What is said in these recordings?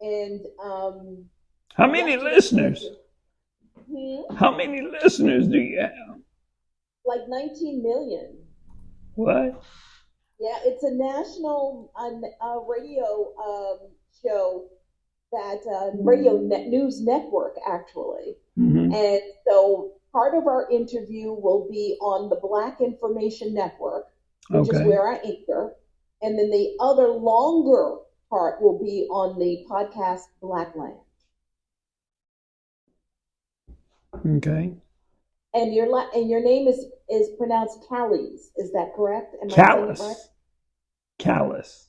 And How many listeners? How many listeners do you have? Like 19 million. What? Yeah, it's a national radio show that news network actually. Mm-hmm. And so part of our interview will be on the Black Information Network, which is Okay. where I anchor. And then the other longer part will be on the podcast Blackland. Okay. And your name is pronounced Callies. Is that correct? Am I saying it right? Callies. Callies.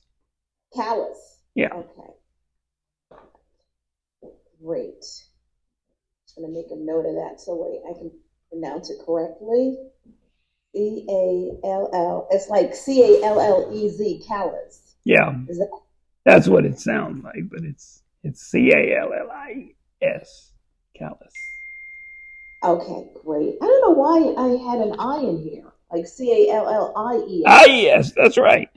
Callies. Yeah. Okay. Great. Just going to make a note of that so I can pronounce it correctly. C-A-L-L. It's like C-A-L-L-E-Z, Callies. Yeah. That's what it sounds like, but it's C-A-L-L-I-S. Callies. Okay, great. I don't know why I had an I in here, like C-A-L-L-I-E-S. I-E-S, that's right.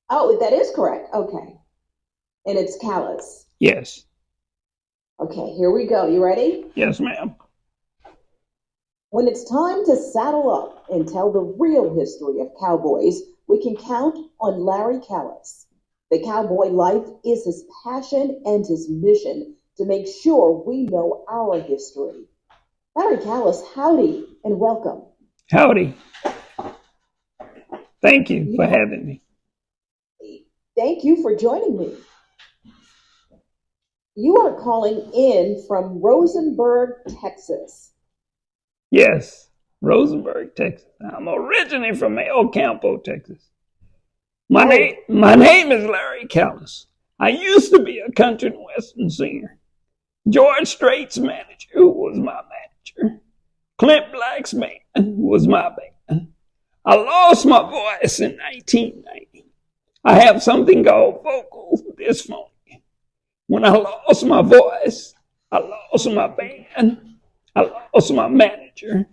Oh, that is correct. Okay. And it's Callies. Yes. Okay, here we go. You ready? Yes, ma'am. When it's time to saddle up and tell the real history of cowboys, we can count on Larry Callies. The cowboy life is his passion and his mission to make sure we know our history. Larry Callies, howdy and welcome. Howdy. Thank you for having me. Thank you for joining me. You are calling in from Rosenberg, Texas. Yes, Rosenberg, Texas. I'm originally from El Campo, Texas. My name is Larry Callies. I used to be a country and western singer. George Strait's manager, who was my manager. Clint Black's band was my band. I lost my voice in 1990. I have something called vocal dysphonia. When I lost my voice, I lost my band, I lost my manager.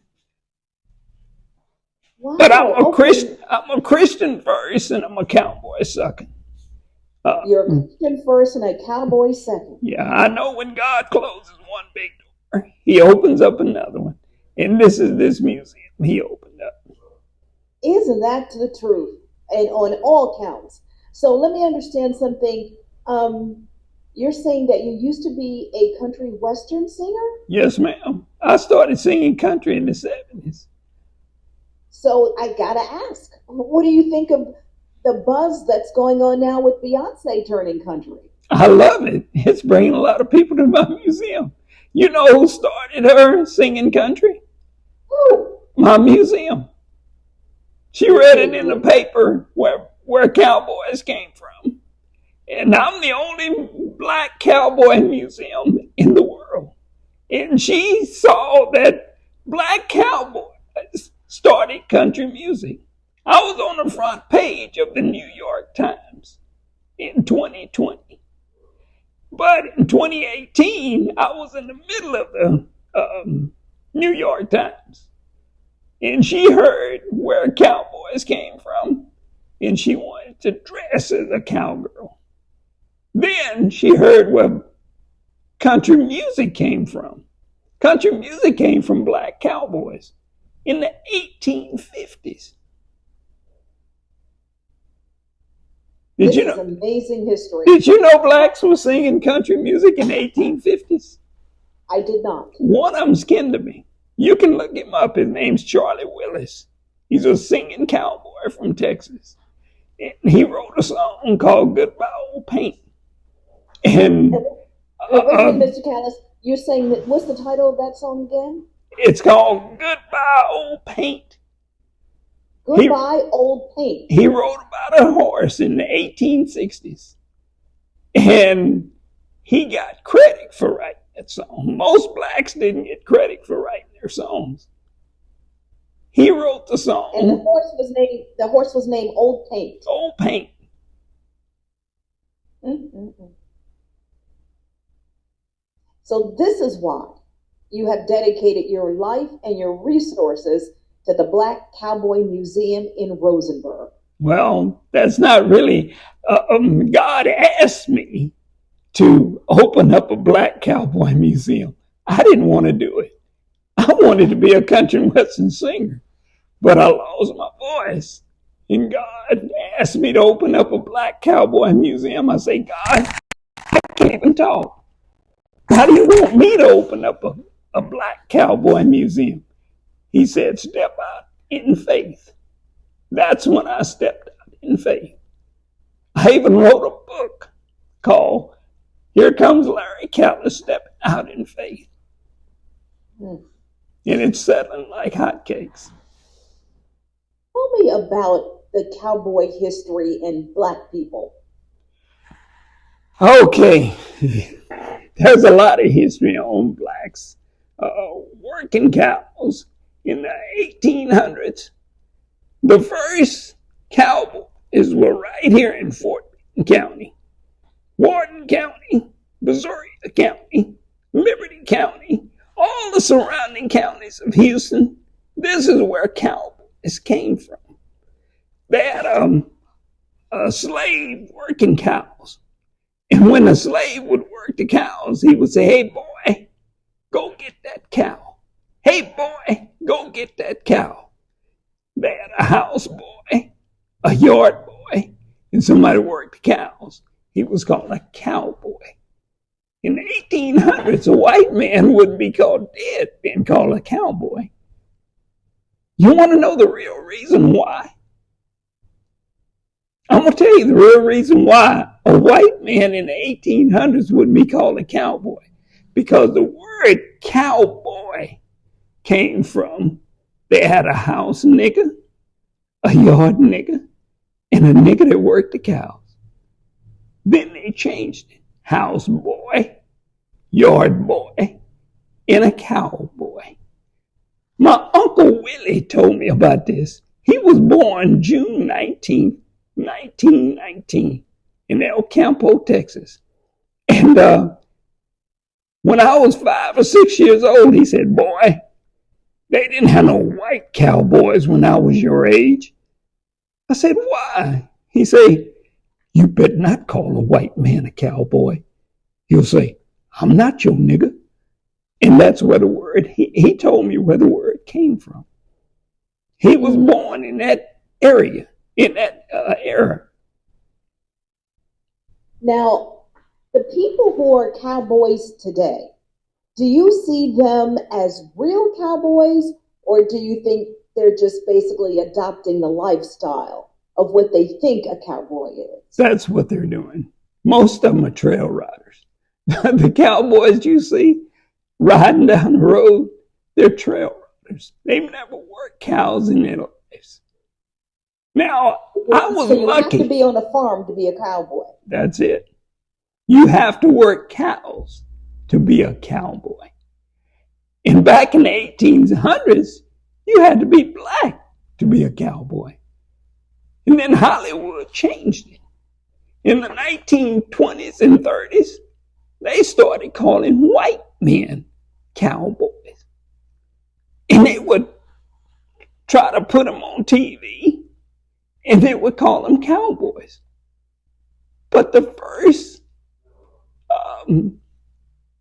Wow, but I'm a Christian. I'm a Christian first, and I'm a cowboy second. You're a Christian first and a cowboy second. Yeah, I know when God closes one big door, He opens up another one, and this is this museum He opened up. Isn't that the truth? And on all counts. So let me understand something. You're saying that you used to be a country western singer? Yes, ma'am. I started singing country in the 70s. So I gotta ask, what do you think of the buzz that's going on now with Beyonce turning country? I love it. It's bringing a lot of people to my museum. You know who started her singing country? Who? My museum. She read it in the paper where cowboys came from. And I'm the only black cowboy museum in the world. And she saw that black cowboys started country music. I was on the front page of the New York Times in 2020. But in 2018, I was in the middle of the New York Times. And she heard where cowboys came from, and she wanted to dress as a cowgirl. Then she heard where country music came from. Country music came from black cowboys in the 1850s. This is amazing history. Did you know blacks were singing country music in the 1850s? I did not. One of them's kin to me. You can look him up. His name's Charlie Willis. He's a singing cowboy from Texas. And he wrote a song called Goodbye Old Paint. And Mr. Callies, you're saying that, what's the title of that song again? It's called Goodbye Old Paint. Goodbye Old Paint. He wrote about a horse in the 1860s. And he got credit for writing that song. Most blacks didn't get credit for writing their songs. He wrote the song. And the horse was named Old Paint. Old Paint. Mm-hmm. So this is why you have dedicated your life and your resources to the Black Cowboy Museum in Rosenberg. Well, that's not really. God asked me to open up a black cowboy museum. I didn't want to do it. I wanted to be a country and western singer, but I lost my voice. And God asked me to open up a black cowboy museum. I say, God, I can't even talk. How do you want me to open up a black cowboy museum? He said, step out in faith. That's when I stepped out in faith. I even wrote a book called Here Comes Larry Callies Stepping Out in Faith. And it's selling like hotcakes. Tell me about the cowboy history and black people. Okay. There's a lot of history on blacks. Working cows in the 1800s. The first cowboys were right here in Fort County, Wharton County, Missouri County, Liberty County, all the surrounding counties of Houston. This is where cowboys came from. They had a slave working cows. And when a slave would work the cows, he would say, hey, boy, go get that cow. Hey, boy, go get that cow. They had a house boy, a yard boy, and somebody worked the cows. He was called a cowboy. In the 1800s, a white man wouldn't be called dead being called a cowboy. You want to know the real reason why? I'm going to tell you the real reason why a white man in the 1800s wouldn't be called a cowboy. Because the word cowboy came from, they had a house nigger, a yard nigger, and a nigger that worked the cows. Then they changed it. House boy, yard boy, and a cowboy. My Uncle Willie told me about this. He was born June 19th, 1919 in El Campo, Texas. And when I was 5 or 6 years old, he said, boy, they didn't have no white cowboys when I was your age. I said, why? He said, you better not call a white man a cowboy. He'll say, I'm not your nigger. And that's where the word, he told me where the word came from. He was born in that area, in that era. Now, the people who are cowboys today, do you see them as real cowboys, or do you think they're just basically adopting the lifestyle of what they think a cowboy is? That's what they're doing. Most of them are trail riders. The cowboys you see riding down the road, they're trail riders. They've never worked cows in their lives. Now, I was lucky. You have to be on a farm to be a cowboy. That's it. You have to work cows to be a cowboy. And back in the 1800s, you had to be black to be a cowboy. And then Hollywood changed it. In the 1920s and 30s, they started calling white men cowboys. And they would try to put them on TV, and they would call them cowboys. But the first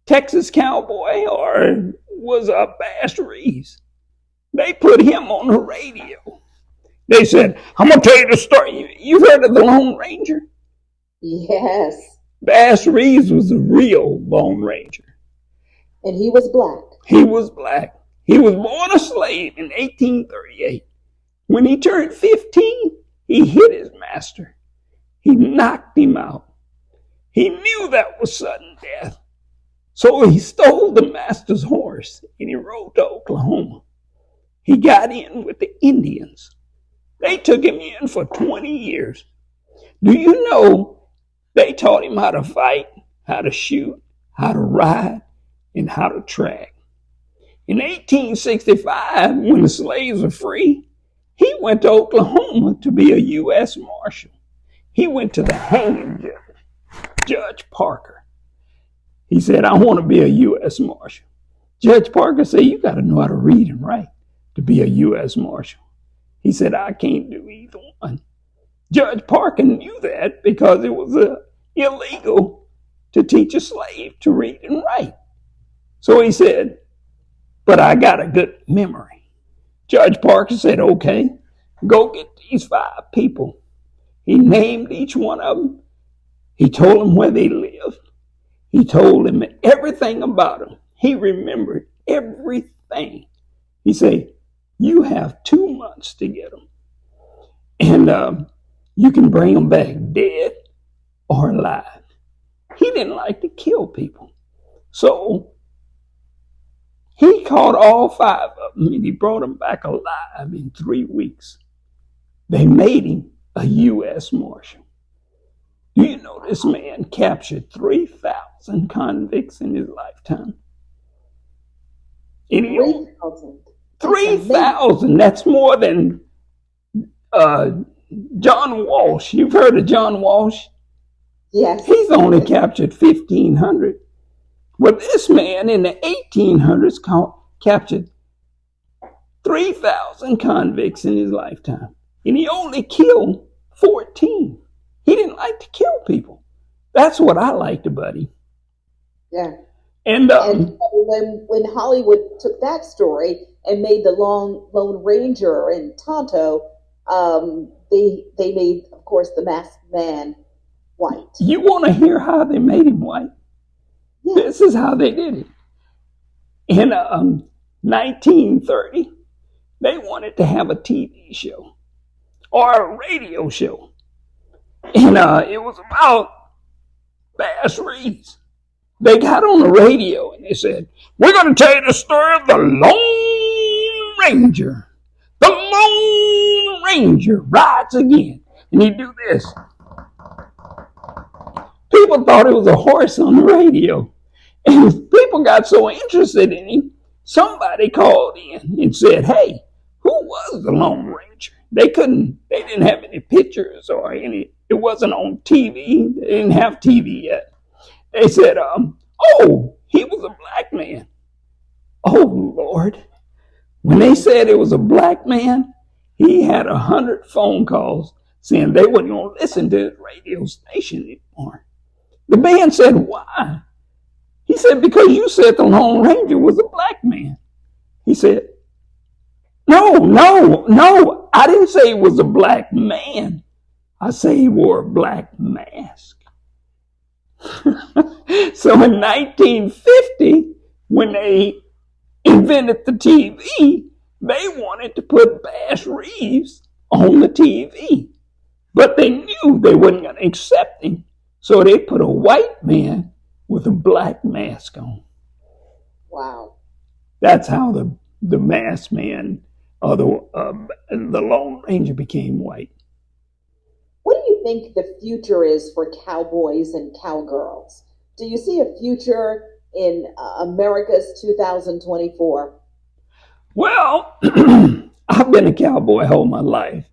Texas cowboy was Bass Reeves. They put him on the radio. They said, I'm going to tell you the story. You've heard of the Lone Ranger? Yes. Bass Reeves was a real Lone Ranger. And he was black. He was black. He was born a slave in 1838. When he turned 15, he hit his master. He knocked him out. He knew that was sudden death. So he stole the master's horse and he rode to Oklahoma. He got in with the Indians. They took him in for 20 years. Do you know they taught him how to fight, how to shoot, how to ride, and how to track? In 1865, when the slaves were free, he went to Oklahoma to be a U.S. Marshal. He went to the hanging judge, Judge Parker. He said, I want to be a U.S. Marshal. Judge Parker said, you got to know how to read and write to be a U.S. Marshal. He said, I can't do either one. Judge Parker knew that because it was illegal to teach a slave to read and write. So he said, but I got a good memory. Judge Parker said, okay, go get these 5 people. He named each one of them. He told them where they lived. He told them everything about them. He remembered everything. He said, you have 2 months to get them. And you can bring them back dead or alive. He didn't like to kill people. So he caught all 5 of them and he brought them back alive in 3 weeks. They made him a U.S. Marshal. Do you know this man captured 3,000 convicts in his lifetime? 3,000. 3,000. That's more than John Walsh. You've heard of John Walsh? Yes. He's only captured 1,500. Well, this man in the 1800s captured 3,000 convicts in his lifetime. And he only killed 14. He didn't like to kill people. That's what I liked about him. Yeah. And when Hollywood took that story and made the Lone Ranger and Tonto, they made, of course, the masked man white. You want to hear how they made him white? Yeah. This is how they did it. In 1930, they wanted to have a TV show or a radio show. And it was about Bass Reeves. They got on the radio and they said, we're going to tell you the story of the Lone Ranger. The Lone Ranger rides again. And he'd do this. People thought it was a horse on the radio. And people got so interested in him, somebody called in and said, hey, who was the Lone Ranger? They didn't have any pictures or any, it wasn't on TV. They didn't have TV yet. They said, oh, he was a black man. Oh, Lord. When they said it was a black man, he had 100 phone calls saying they wouldn't going to listen to his radio station anymore. The man said, why? He said, because you said the Lone Ranger was a black man. He said, no, I didn't say he was a black man. I say he wore a black mask. So in 1950, when they invented the TV, they wanted to put Bass Reeves on the TV. But they knew they weren't going to accept him. So they put a white man with a black mask on. Wow. That's how the masked man or the Lone Ranger became white. What do you think the future is for cowboys and cowgirls? Do you see a future in America's 2024? Well, I've been a cowboy all my life.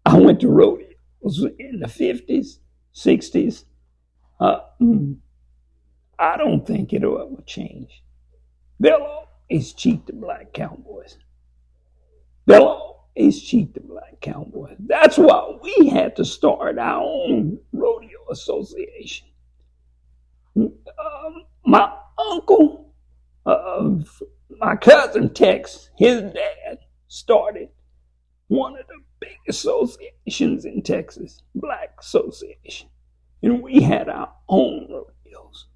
I went to rodeos in the 50s, 60s. I don't think it'll ever change. They'll always cheat the black cowboys. They'll always cheat the black cowboys. That's why we had to start our own rodeo association. My uncle, my cousin Tex, his dad started one of the big associations in Texas, Black Association. And we had our own rodeos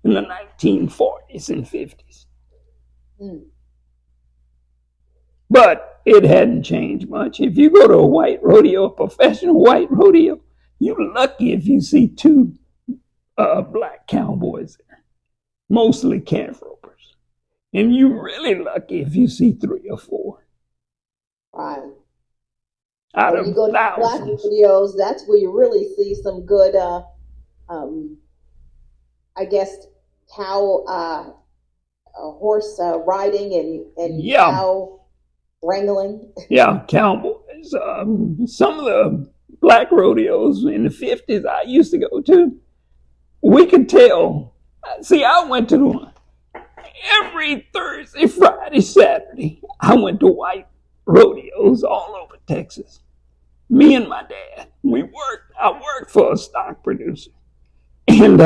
in the 1940s and 50s. But it hadn't changed much. If you go to a white rodeo, a professional white rodeo, you're lucky if you see 2 black cowboys there, mostly calf ropers. And you're really lucky if you see 3 or 4. Right. Out when of you go to thousands. Black videos, that's where you really see some good, I guess, cow, horse riding and cow wrangling. Yeah, cowboys. Some of the black rodeos in the 50s I used to go to, we could tell. See, I went to the one. Every Thursday, Friday, Saturday, I went to white rodeos all over Texas. Me and my dad, I worked for a stock producer. And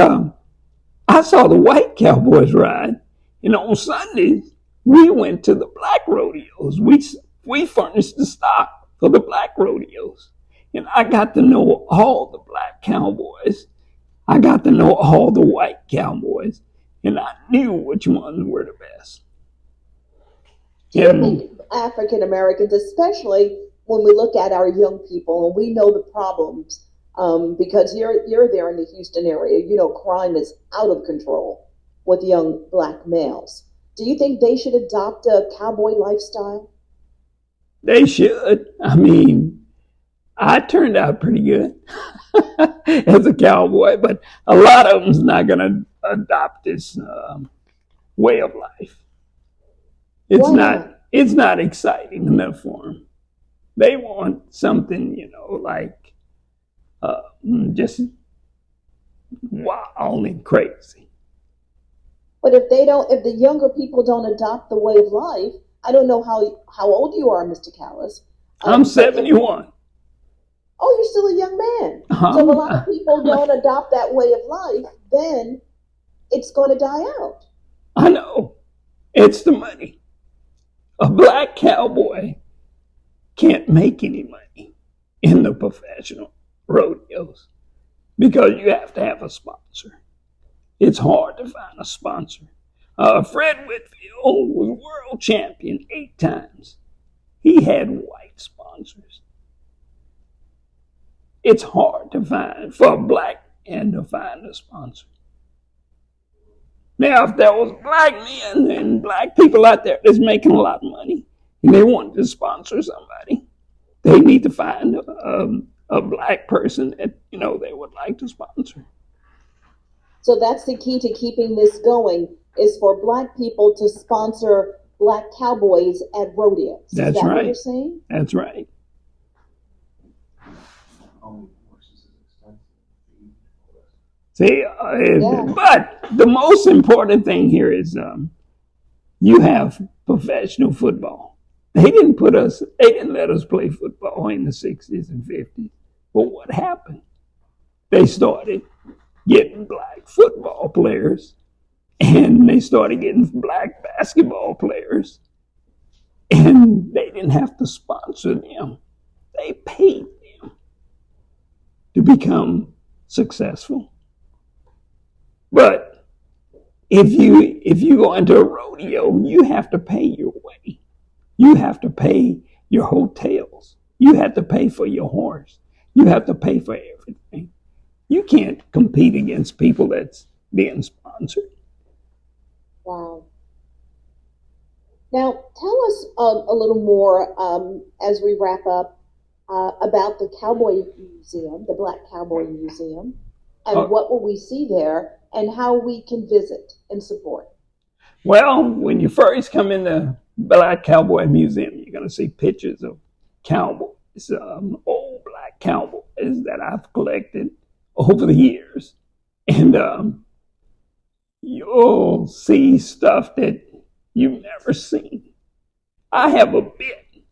I saw the white cowboys ride, and on Sundays we went to the black rodeos. We furnished the stock for the black rodeos, and I got to know all the black cowboys. I got to know all the white cowboys, and I knew which ones were the best. Do you think African Americans, especially when we look at our young people and we know the problems, because you're there in the Houston area, you know, crime is out of control with young black males. Do you think they should adopt a cowboy lifestyle? They should. I mean, I turned out pretty good as a cowboy, but a lot of them's not going to adopt this way of life. It's Why not? It's not exciting enough for them. They want something, you know, like just wild and crazy. But if they don't, if the younger people don't adopt the way of life, I don't know how old you are, Mr. Callies. I'm 71. Oh, you're still a young man. So if a lot of people don't adopt that way of life, then it's going to die out. I know. It's the money. A black cowboy can't make any money in the professional rodeos because you have to have a sponsor. It's hard to find a sponsor. Fred Whitfield was world champion 8 times. He had white sponsors. It's hard to find for a black man to find a sponsor. Now, if there was black men and black people out there that's making a lot of money and they wanted to sponsor somebody, they need to find a black person that, you know, they would like to sponsor. So that's the key to keeping this going, is for black people to sponsor black cowboys at rodeos. That's Is that right. what you're saying? That's right. See, but the most important thing here is you have professional football. They didn't let us play football in the 60s and 50s. But what happened? They started getting black football players, and they started getting black basketball players, and they didn't have to sponsor them. They paid them to become successful. But if you go into a rodeo, you have to pay your way. You have to pay your hotels. You have to pay for your horse. You have to pay for everything. You can't compete against people that's being sponsored. Wow. Now, tell us a little more as we wrap up about the Cowboy Museum, the Black Cowboy Museum, and what will we see there and how we can visit and support. Well, when you first come in the Black Cowboy Museum, you're going to see pictures of cowboys, old black cowboys that I've collected over the years. And you'll see stuff that you've never seen. I have a bit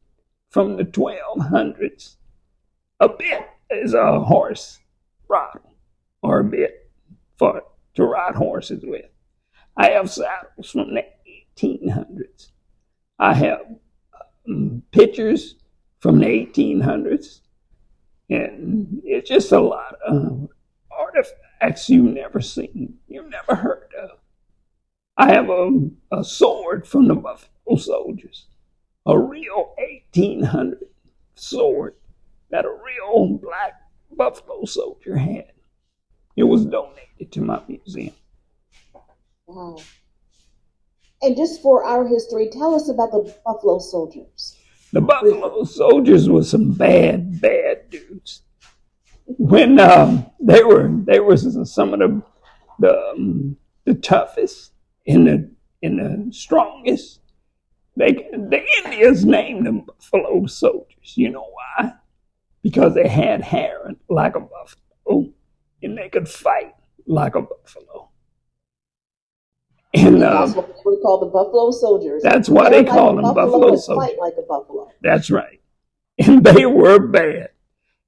from the 1200s. A bit is a horse bridle, or a bit to ride horses with. I have saddles from the 1800s. I have pictures from the 1800s. And it's just a lot of artifacts you've never seen, you've never heard of. I have a sword from the Buffalo Soldiers, a real 1800 sword that a real black Buffalo soldier had. It was donated to my museum. Wow. And just for our history, tell us about the Buffalo Soldiers. The Buffalo Soldiers were some bad dudes. When they were some of the toughest and the strongest. The Indians named them Buffalo Soldiers. You know why? Because they had hair like a buffalo and they could fight like a buffalo. And that's what we call the Buffalo Soldiers. That's why they call them Buffalo Soldiers. Fight like a buffalo. That's right. And they were bad.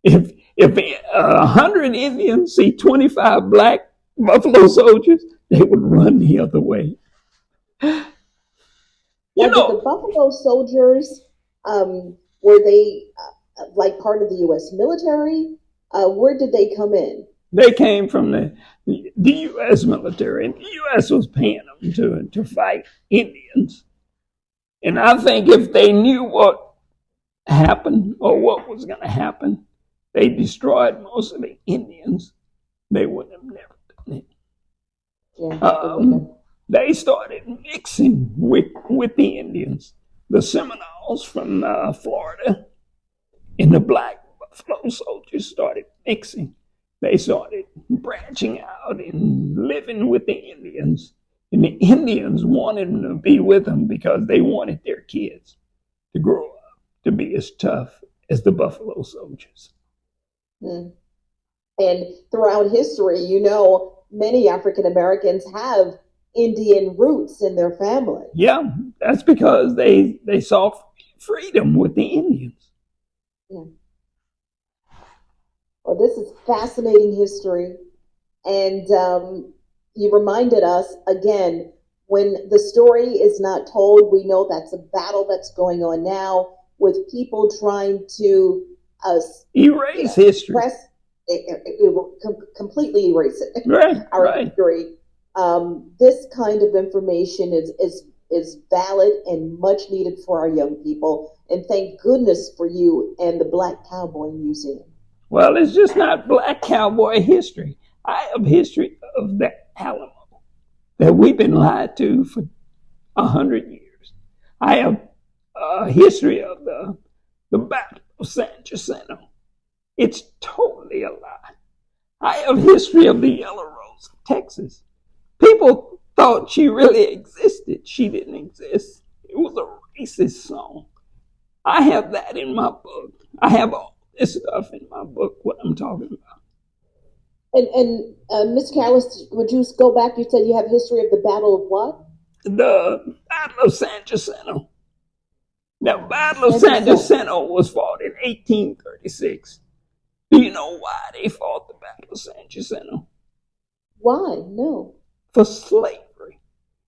If 100 Indians see 25 black Buffalo soldiers, they would run the other way. You Now, did the know, Buffalo Soldiers, were they like part of the U.S. military? Where did they come in? they came from the U.S. military, and the U.S. was paying them to fight Indians. And I think if they knew what happened or what was going to happen, they destroyed most of the Indians. They wouldn't have never done it. Yeah, they wouldn't have. They started mixing with the Indians, the Seminoles from Florida, and the black Buffalo soldiers started mixing. They started branching out and living with the Indians. And the Indians wanted them to be with them because they wanted their kids to grow up to be as tough as the Buffalo soldiers. Hmm. And throughout history, you know, many African Americans have Indian roots in their family. Yeah, that's because they saw freedom with the Indians. Yeah. Well, this is fascinating history. And you reminded us again, when the story is not told, we know that's a battle that's going on now with people trying to erase history. Press it will completely erase it. Right, Our right. history. This kind of information is valid and much needed for our young people. And thank goodness for you and the Black Cowboy Museum. Well, it's just not Black Cowboy history. I have history of the Alamo that we've been lied to for 100 years. I have a history of the Battle of San Jacinto. It's totally a lie. I have history of the Yellow Rose of Texas. People thought she really existed. She didn't exist. It was a racist song. I have that in my book. I have all this stuff in my book, what I'm talking about. And Mr. Callies, would you go back? You said you have history of the Battle of what? The Battle of San Jacinto. The Battle of San Jacinto was fought in 1836. Do you know why they fought the Battle of San Jacinto? Why? No. For slavery.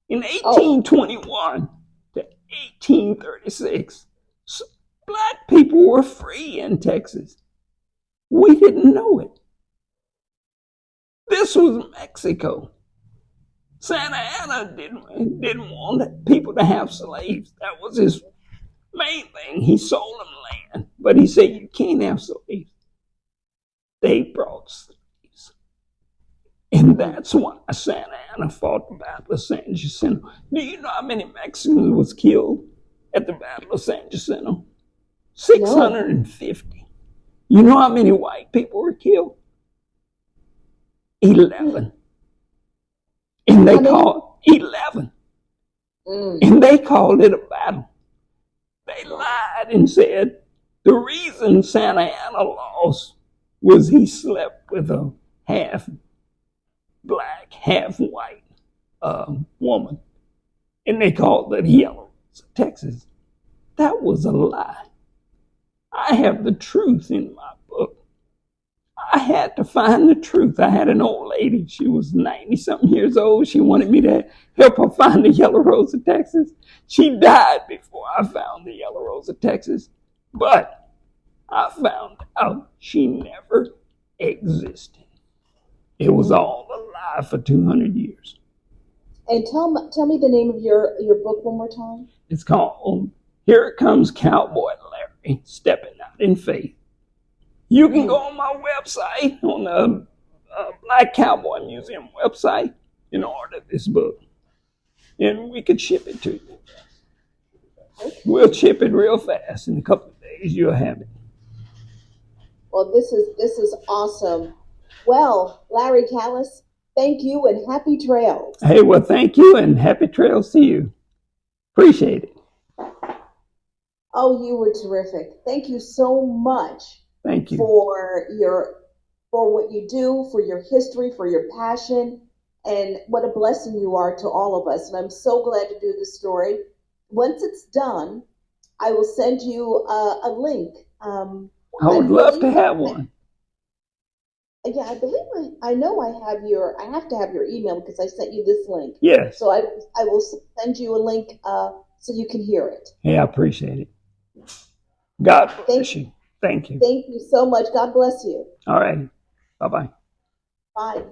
In 1821 to 1836, black people were free in Texas. We didn't know it. This was Mexico. Santa Anna didn't want people to have slaves. That was his main thing. He sold them land, but he said you can't have slaves. They brought slaves. And that's why Santa Anna fought the Battle of San Jacinto. Do you know how many Mexicans was killed at the Battle of San Jacinto? 650. You know how many white people were killed? 11. And they called 11. And they called it a battle. They lied and said the reason Santa Anna lost was he slept with a half black, half white woman. And they called it Yellow Rose of Texas. That was a lie. I have the truth in my book. I had to find the truth. I had an old lady. She was 90-something years old. She wanted me to help her find the Yellow Rose of Texas. She died before I found the Yellow Rose of Texas. But I found out she never existed. It was all a lie for 200 years. And tell me the name of your book one more time. It's called Here Comes Cowboy Larry, Stepping Out in Faith. You can go on my website, on the Black Cowboy Museum website, and order this book. And we could ship it to you. We'll ship it real fast. In a couple of days, you'll have it. Well, this is awesome. Well, Larry Callies, thank you and happy trails. Hey, well, thank you and happy trails to you. Appreciate it. Oh, you were terrific. Thank you so much. Thank you for what you do, for your history, for your passion, and what a blessing you are to all of us. And I'm so glad to do this story. Once it's done, I will send you a link. I would love to have one. Yeah, I believe I know I have to have your email because I sent you this link. Yes. So I will send you a link so you can hear it. Yeah, I appreciate it. God Thank bless you. Thank you. thank you so much. God bless you. All right. Bye-bye. Bye.